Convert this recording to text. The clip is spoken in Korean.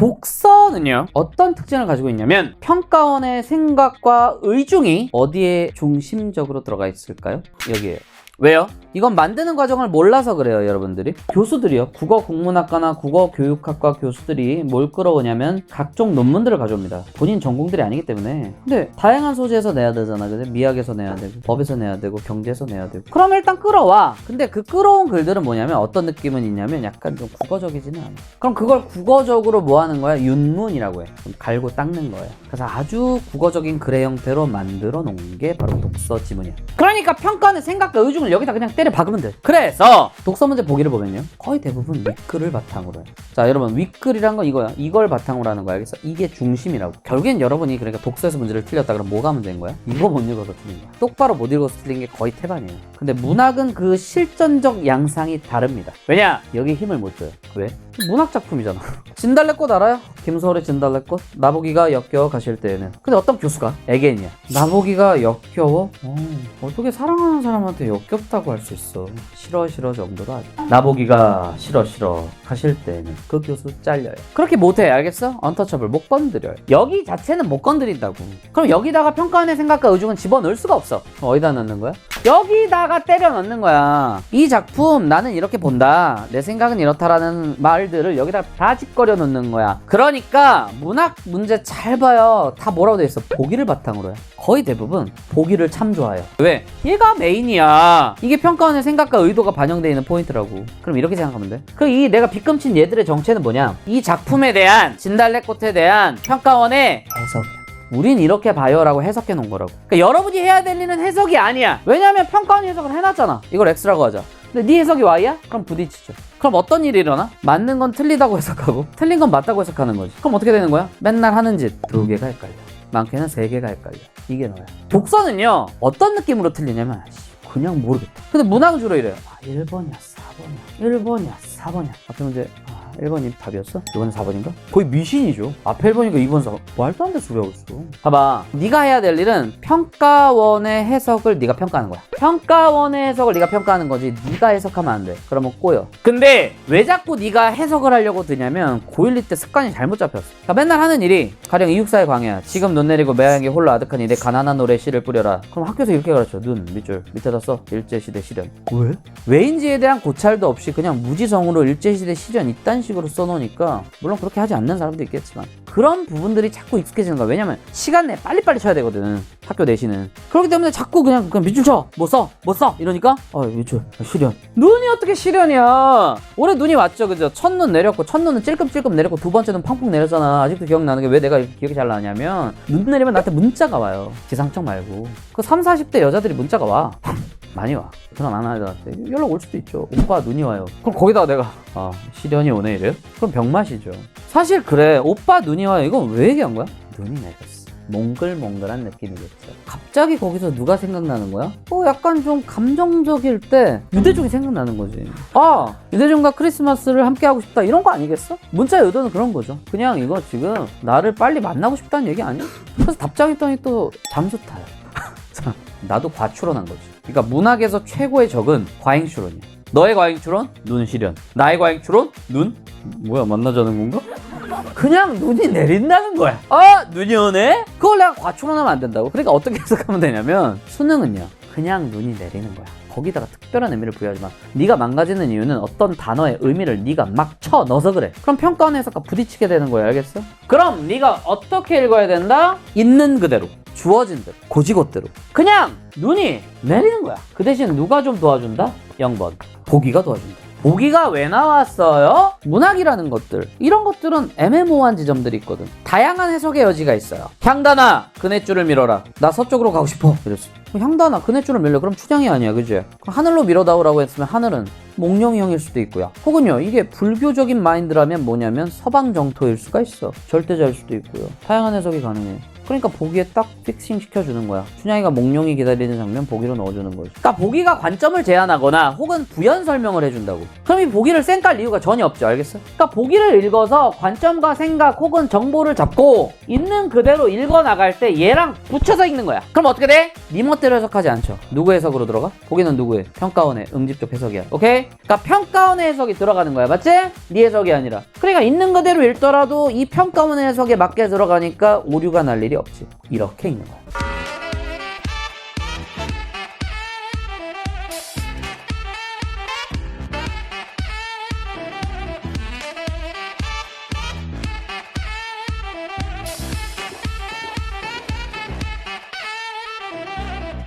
독서는요 어떤 특징을 가지고 있냐면 평가원의 생각과 의중이 어디에 중심적으로 들어가 있을까요? 여기에요. 왜요? 이건 만드는 과정을 몰라서 그래요, 여러분들이. 교수들이요, 국어국문학과나 국어교육학과 교수들이 뭘 끌어오냐면 각종 논문들을 가져옵니다. 본인 전공들이 아니기 때문에. 근데 다양한 소재에서 내야 되잖아, 그지? 미학에서 내야 되고 법에서 내야 되고 경제에서 내야 되고. 그럼 일단 끌어와. 근데 그 끌어온 글들은 뭐냐면 어떤 느낌은 있냐면 약간 좀 국어적이지는 않아. 그럼 그걸 국어적으로 뭐 하는 거야? 윤문이라고 해. 좀 갈고 닦는 거예요. 그래서 아주 국어적인 글의 형태로 만들어 놓은 게 바로 독서 지문이야. 그러니까 평가는 생각과 의중을 여기다 그냥 때려 박으면 돼. 그래서 독서 문제 보기를 보면요, 거의 대부분 윗글을 바탕으로 해요. 자, 여러분, 윗글이란 건 이거야. 이걸 바탕으로 하는 거야. 알겠어? 이게 중심이라고. 결국엔 여러분이 그러니까 독서에서 문제를 틀렸다 그러면 뭐가 문제인 거야? 이거 못 읽어서 틀린 거야. 똑바로 못 읽어서 틀린 게 거의 태반이에요. 근데 문학은 그 실전적 양상이 다릅니다. 왜냐? 여기 힘을 못 줘요. 왜? 문학 작품이잖아. 진달래꽃 알아요? 김소월의 진달래꽃? 나보기가 역겨워 가실 때에는. 근데 어떤 교수가 애견이야. 나보기가 역겨워? 어떻게 사랑하는 사람한테 역겹다고 할 수 있어. 싫어 정도가 아니야. 나보기가 싫어 가실 때에는 그 교수 잘려요. 그렇게 못해. 알겠어? 언터처블 못 건드려요. 여기 자체는 못 건드린다고. 그럼 여기다가 평가원의 생각과 의중은 집어넣을 수가 없어. 어디다 넣는 거야? 여기다가 때려 넣는 거야. 이 작품 나는 이렇게 본다, 내 생각은 이렇다라는 말들을 여기다 다 짓거려 놓는 거야. 그러니까 문학 문제 잘 봐요. 다 뭐라고 돼 있어? 보기를 바탕으로 해. 거의 대부분 보기를 참 좋아해요. 왜? 얘가 메인이야. 이게 평가원의 생각과 의도가 반영되어 있는 포인트라고. 그럼 이렇게 생각하면 돼. 그럼 이 내가 빗금친 얘들의 정체는 뭐냐? 이 작품에 대한, 진달래꽃에 대한 평가원의 해석. 우린 이렇게 봐요 라고 해석해 놓은 거라고. 그러니까 여러분이 해야 될 일은 해석이 아니야. 왜냐면 평가원이 해석을 해놨잖아. 이걸 X라고 하자. 근데 네 해석이 Y야? 그럼 부딪히죠. 그럼 어떤 일이 일어나? 맞는 건 틀리다고 해석하고 틀린 건 맞다고 해석하는 거지. 그럼 어떻게 되는 거야? 맨날 하는 짓 2개가 헷갈려. 많게는 3개가 헷갈려. 이게 너야. 독서는요 어떤 느낌으로 틀리냐면 그냥 모르겠다. 근데 문학은 주로 이래요. 1번이야 4번이야 1번이야 4번이야. 앞에 문제 1번이 답이었어? 이번엔 4번인가? 거의 미신이죠. 앞에 1번이니까 2번 4번. 말도 안 돼 소리하고 있어. 봐봐, 네가 해야 될 일은 평가원의 해석을 네가 평가하는 거야. 평가원의 해석을 네가 평가하는 거지 네가 해석하면 안 돼. 그러면 꼬여. 근데 왜 자꾸 네가 해석을 하려고 드냐면 고1 때 습관이 잘못 잡혔어. 그러니까 맨날 하는 일이 가령 이육사의 광해야. 지금 눈 내리고 매양에 홀로 아득하니 내 가난한 노래 씨를 뿌려라. 그럼 학교에서 이렇게 가르쳐. 눈 밑줄 밑에다 써. 일제시대 시련. 왜? 왜인지에 대한 고찰도 없이 그냥 무지성으로 일제시대 시련 이딴 식으로 써놓으니까, 물론 그렇게 하지 않는 사람도 있겠지만 그런 부분들이 자꾸 익숙해지는 거야. 왜냐면 시간 내에 빨리빨리 쳐야 되거든, 학교 내신은. 그렇기 때문에 자꾸 그냥 밑줄 쳐. 못 써 이러니까 밑줄 시련. 눈이 어떻게 시련이야. 올해 눈이 왔죠, 그죠? 첫눈 내렸고, 첫눈은 찔끔찔끔 내렸고 두 번째 눈 팡팡 내렸잖아. 아직도 기억나는 게 왜 내가 이렇게 기억이 잘 나냐면 눈 내리면 나한테 문자가 와요. 기상청 말고. 그 30, 40대 여자들이 문자가 와. 많이 와. 그런 아나들한테 연락 올 수도 있죠. 오빠 눈이 와요. 그럼 거기다가 내가 시련이 오네 이래요? 그럼 병맛이죠. 사실 그래, 오빠 눈이 와요 이건 왜 얘기한 거야? 눈이 내렸어. 몽글몽글한 느낌이겠죠. 갑자기 거기서 누가 생각나는 거야? 약간 좀 감정적일 때 유대종이 생각나는 거지. 유대종과 크리스마스를 함께 하고 싶다 이런 거 아니겠어? 문자의 의도는 그런 거죠. 그냥 이거 지금 나를 빨리 만나고 싶다는 얘기 아니야? 그래서 답장했더니 또 잠수 타요. 나도 과추론한 거지. 그러니까 문학에서 최고의 적은 과잉추론이야. 너의 과잉추론? 눈 시련. 나의 과잉추론? 눈? 뭐야, 만나자는 건가? 그냥 눈이 내린다는 거야. 눈이 오네? 그걸 내가 과추론하면 안 된다고. 그러니까 어떻게 해석하면 되냐면 수능은요 그냥 눈이 내리는 거야. 거기다가 특별한 의미를 부여하지 마. 네가 망가지는 이유는 어떤 단어의 의미를 네가 막 쳐 넣어서 그래. 그럼 평가원 해석과 부딪히게 되는 거야. 알겠어? 그럼 네가 어떻게 읽어야 된다? 있는 그대로, 주어진 대로, 고지고대로 그냥 눈이 내리는 거야. 그 대신 누가 좀 도와준다? 0번 보기가 도와준다. 보기가 왜 나왔어요? 문학이라는 것들, 이런 것들은 애매모호한 지점들이 있거든. 다양한 해석의 여지가 있어요. 향단아 그네줄을 밀어라. 나 서쪽으로 가고 싶어 이랬어. 향단아 그네줄을 밀려. 그럼 춘향이 아니야, 그지? 그럼 하늘로 밀어다오라고 했으면 하늘은 몽룡이 형일 수도 있고요. 혹은요 이게 불교적인 마인드라면 뭐냐면 서방 정토일 수가 있어. 절대자일 수도 있고요. 다양한 해석이 가능해. 그러니까 보기에 딱 픽싱 시켜주는 거야. 춘향이가 몽룡이 기다리는 장면 보기로 넣어주는 거지. 그러니까 보기가 관점을 제안하거나 혹은 부연 설명을 해준다고. 그럼 이 보기를 쌩깔 이유가 전혀 없죠. 알겠어? 그러니까 보기를 읽어서 관점과 생각 혹은 정보를 잡고 있는 그대로 읽어나갈 때 얘랑 붙여서 읽는 거야. 그럼 어떻게 돼? 네 멋대로 해석하지 않죠. 누구 해석으로 들어가? 보기는 누구의? 평가원의 응집적 해석이야. 오케이? 그러니까 평가원의 해석이 들어가는 거야. 맞지? 네 해석이 아니라. 그러니까 있는 그대로 읽더라도 이 평가원의 해석에 맞게 들어가니까 오류가 날 일이 없지. 이렇게 읽는 거야.